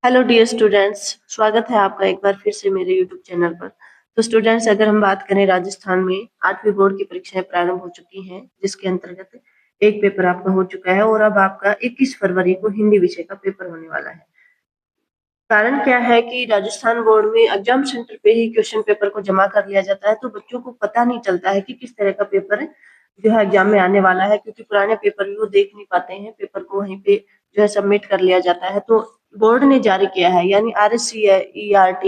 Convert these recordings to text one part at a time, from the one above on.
Hello dear students, स्वागत है आपका एक बार फिर से मेरे यूट्यूब चैनल पर। तो स्टूडेंट्स, अगर हम बात करें, राजस्थान में 8वीं बोर्ड की परीक्षाएं प्रारंभ हो चुकी हैं, जिसके अंतर्गत एक पेपर आपका हो चुका है और अब आपका 21 फरवरी को हिंदी विषय का पेपर होने वाला है। कारण क्या है कि राजस्थान बोर्ड में एग्जाम सेंटर पे ही क्वेश्चन पेपर को जमा कर लिया जाता है, तो बच्चों को पता नहीं चलता है कि किस तरह का पेपर जो है एग्जाम में आने वाला है, क्योंकि पुराने पेपर भी वो देख नहीं पाते हैं। पेपर को वहीं पे जो है सबमिट कर लिया जाता है। तो बोर्ड ने जारी किया है, यानी RSCERT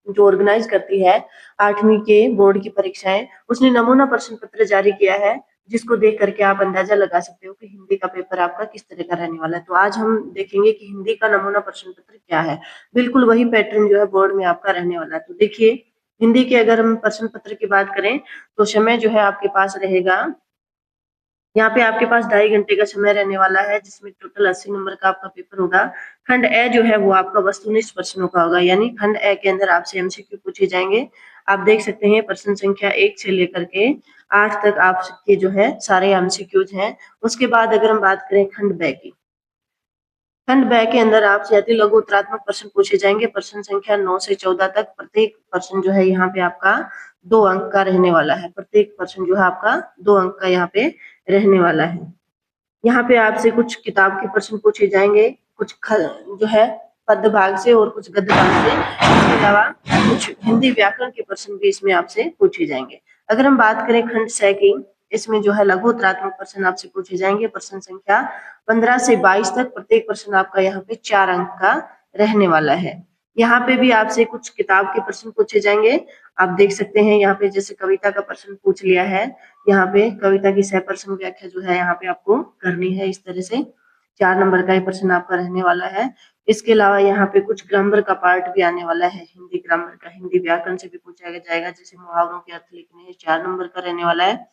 जो ऑर्गेनाइज करती है 8वीं के बोर्ड की परीक्षाएं, उसने नमूना प्रश्न पत्र जारी किया है, जिसको देख करके आप अंदाजा लगा सकते हो कि हिंदी का पेपर आपका किस तरह का रहने वाला है। तो आज हम देखेंगे कि हिंदी का नमूना प्रश्न पत्र क्या है। बिल्कुल वही पैटर्न जो है बोर्ड में आपका रहने वाला है। तो देखिए, हिंदी के अगर हम प्रश्न पत्र की बात करें, तो समय जो है आपके पास रहेगा, यहाँ पे आपके पास 2.5 घंटे का समय रहने वाला है, जिसमें टोटल 80 नंबर का आपका पेपर होगा। खंड ए जो है वो आपका वस्तुनिष्ठ प्रश्नों का होगा, यानी खंड ए के अंदर आपसे MCQ पूछे जाएंगे। आप देख सकते हैं प्रश्न संख्या 1 से लेकर के 8 तक आपके जो है सारे MCQs हैं। उसके बाद अगर हम बात करें खंड ब की, खंड ब के अंदर आपसे अति लघु उत्तरात्मक प्रश्न पूछे जाएंगे, प्रश्न संख्या 9 से 14 तक। प्रत्येक प्रश्न जो है यहाँ पे आपका 2 अंक का रहने वाला है। प्रत्येक प्रश्न जो है आपका 2 अंक का यहाँ पे रहने वाला है। यहाँ पे आपसे कुछ किताब के प्रश्न पूछे जाएंगे, कुछ जो है पद्य भाग से और कुछ गद्य भाग से। इसके अलावा कुछ हिंदी व्याकरण के प्रश्न भी इसमें आपसे पूछे जाएंगे। अगर हम बात करें खंड स की, इसमें जो है लघु उत्तरात्मक प्रश्न आपसे पूछे जाएंगे, प्रश्न संख्या 15 से 22 तक। प्रत्येक प्रश्न आपका यहाँ पे 4 अंक का रहने वाला है। यहाँ पे भी आपसे कुछ किताब के प्रश्न पूछे जाएंगे। आप देख सकते हैं यहाँ पे जैसे कविता का प्रश्न पूछ लिया है, यहाँ पे कविता की सह व्याख्या जो है यहाँ पे आपको करनी है। इस तरह से 4 नंबर का ये प्रश्न आपका रहने वाला है। इसके अलावा यहाँ पे कुछ ग्रामर का पार्ट भी आने वाला है, हिंदी ग्रामर का, हिंदी व्याकरण से भी पूछा जाएगा, जैसे मुहावरों के अर्थ लिखने हैं, 4 नंबर का रहने वाला है।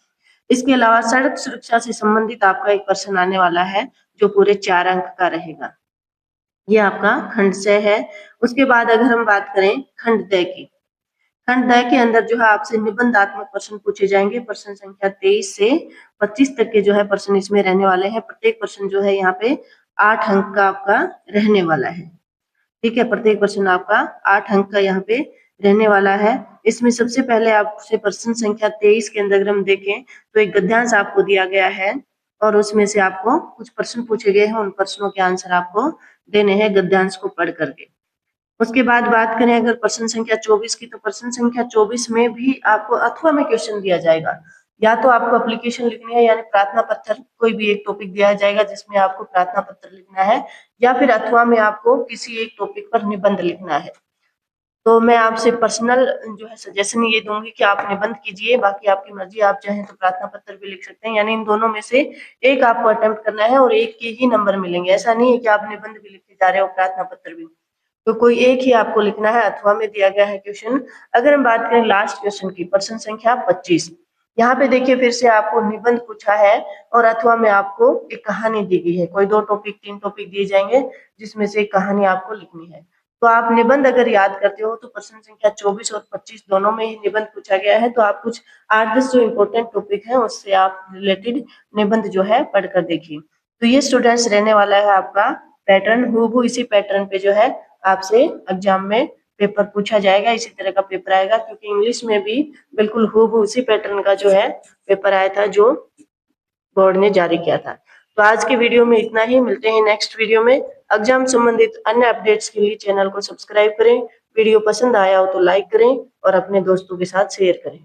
इसके अलावा सड़क सुरक्षा से संबंधित आपका एक प्रश्न आने वाला है, जो पूरे 4 अंक का रहेगा। ये आपका खंड से है। उसके बाद अगर हम बात करें खंड द की, खंड द के अंदर जो है आपसे निबंधात्मक प्रश्न पूछे जाएंगे, प्रश्न संख्या 23 से 25 तक के जो है प्रश्न इसमें रहने वाले हैं। प्रत्येक प्रश्न जो है यहाँ पे 8 अंक का आपका रहने वाला है। ठीक है, प्रत्येक प्रश्न आपका 8 अंक का यहाँ पे रहने वाला है। इसमें सबसे पहले आपसे प्रश्न संख्या 23 के अंदर अगर हम देखें, तो एक गद्यांश आपको दिया गया है और उसमें से आपको कुछ प्रश्न पूछे गए हैं, उन प्रश्नों के आंसर आपको देने हैं गद्यांश को पढ़ करके। उसके बाद बात करें अगर प्रश्न संख्या 24 की, तो प्रश्न संख्या 24 में भी आपको अथवा में क्वेश्चन दिया जाएगा। या तो आपको एप्लीकेशन लिखनी है, यानी प्रार्थना पत्र, कोई भी एक टॉपिक दिया जाएगा जिसमें आपको प्रार्थना पत्र लिखना है, या फिर अथवा में आपको किसी एक टॉपिक पर निबंध लिखना है। तो मैं आपसे पर्सनल जो है सजेशन ये दूंगी कि आप निबंध कीजिए, बाकी आपकी मर्जी, आप चाहें तो प्रार्थना पत्र भी लिख सकते हैं। यानी इन दोनों में से एक आपको अटेम्प्ट करना है और एक के ही नंबर मिलेंगे। ऐसा नहीं है कि आप निबंध भी लिखते जा रहे हो, प्रार्थना पत्र भी। तो कोई एक ही आपको लिखना है। अथवा में दिया गया है क्वेश्चन। अगर हम बात करें लास्ट क्वेश्चन की, प्रश्न संख्या 25, यहाँ पे देखिए फिर से आपको निबंध पूछा है और अथवा में आपको एक कहानी दी गई है। कोई 2 टॉपिक 3 टॉपिक दिए जाएंगे, जिसमें से एक कहानी आपको लिखनी है। तो आप निबंध अगर याद करते हो, तो प्रश्न संख्या 24 और 25 दोनों में ही निबंध पूछा गया है। तो आप कुछ 8-10 जो इम्पोर्टेंट टॉपिक है उससे आप रिलेटेड निबंध जो है पढ़कर देखिए। तो ये स्टूडेंट्स रहने वाला है आपका पैटर्न। हूबहू इसी पैटर्न पे जो है आपसे एग्जाम में पेपर पूछा जाएगा, इसी तरह का पेपर आएगा, क्योंकि इंग्लिश में भी बिल्कुल हूबहू उसी पैटर्न का जो है पेपर आया था, जो बोर्ड ने जारी किया था। तो आज के वीडियो में इतना ही, मिलते हैं नेक्स्ट वीडियो में। एग्जाम संबंधित अन्य अपडेट्स के लिए चैनल को सब्सक्राइब करें, वीडियो पसंद आया हो तो लाइक करें और अपने दोस्तों के साथ शेयर करें।